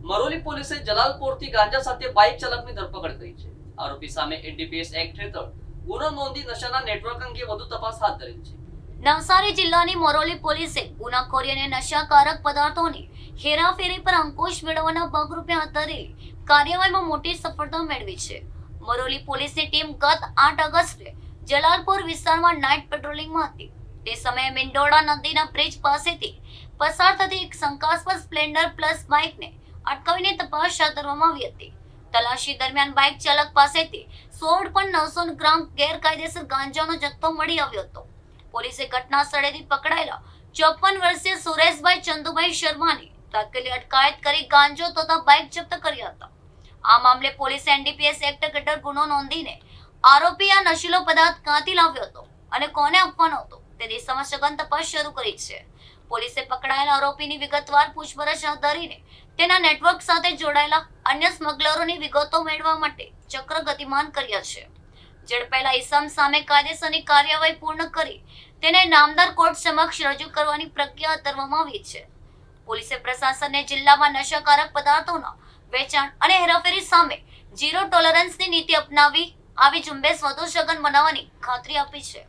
મરોલી પોલીસે જલાલપોરથી ગાંજા સાથે બાઇક ચાલકની ધરપકડ કરી છે. આરોપી સામે એનડીપીએસ એક્ટ હેઠળ ગુનો નોંધી નશાના નેટવર્ક અંગે વધુ તપાસ હાથ ધરેલ છે. નવસારી જિલ્લાની મોરોલી પોલીસે ગુનાખોરી અને નશાકારક પદાર્થોની હેરાફેરી પર અંકુશ મેળવવાના ભાગરૂપે હાથ ધરેલી કાર્યવાહીમાં મોટી સફળતા મેળવી છે. મોરોલી પોલીસની ટીમ ગત 8 ઓગસ્ટે જલાલપોર વિસ્તારમાં નાઇટ પેટ્રોલિંગમાં હતી. તે સમયે મિંડોળા નદીના બ્રિજ પાસેથી પસાર થતી એક શંકાસ્પદ સ્પ્લેન્ડર પ્લસ બાઇકને અટકાવીને તપાસ હાથ ધરવામાં આવી હતી. તલાશી દરમિયાન બાઇક ચાલક પાસેથી 16.900 ગ્રામ ગેરકાયદેસર ગાંજાનો જથ્થો મળી આવ્યો હતો. પોલીસે ઘટના સ્થળેથી પકડાયેલા 54 વર્ષીય સુરેશભાઈ ચંદુભાઈ શર્માની તાત્કાલિક અટકાયત કરી ગાંજો તથા બાઇક જપ્ત કર્યા હતા. આ મામલે પોલીસે એનડીપીએસ એક્ટ હેઠળ ગુનો નોંધીને આરોપી આ નશીલો પદાર્થ ક્યાંથી લાવ્યો હતો અને કોને આપવાનો હતો તે દિશામાં સઘન તપાસ શરૂ કરી છે. પોલીસે પકડાયેલા આરોપીની વિગતવાર પૂછપરછ હાથ ધરીને તેના નેટવર્ક સાથે જોડાયેલા અન્ય સ્મગલરોની વિગતો મેળવવા માટે ચક્ર ગતિમાન કર્યા છે. ઝડપાયેલા ઈસમ સામે કાયદેસરની કાર્યવાહી પૂર્ણ કરી તેને નામદાર કોર્ટ સમક્ષ રજૂ કરવાની પ્રક્રિયા હાથ ધરવામાં આવી છે. પોલીસે પ્રશાસનને જિલ્લામાં નશાકારક પદાર્થોના વેચાણ અને હેરાફેરી સામે ઝીરો ટોલરન્સની નીતિ અપનાવી આવી ઝુંબેશ વધુ સઘન બનાવવાની ખાતરી આપી છે.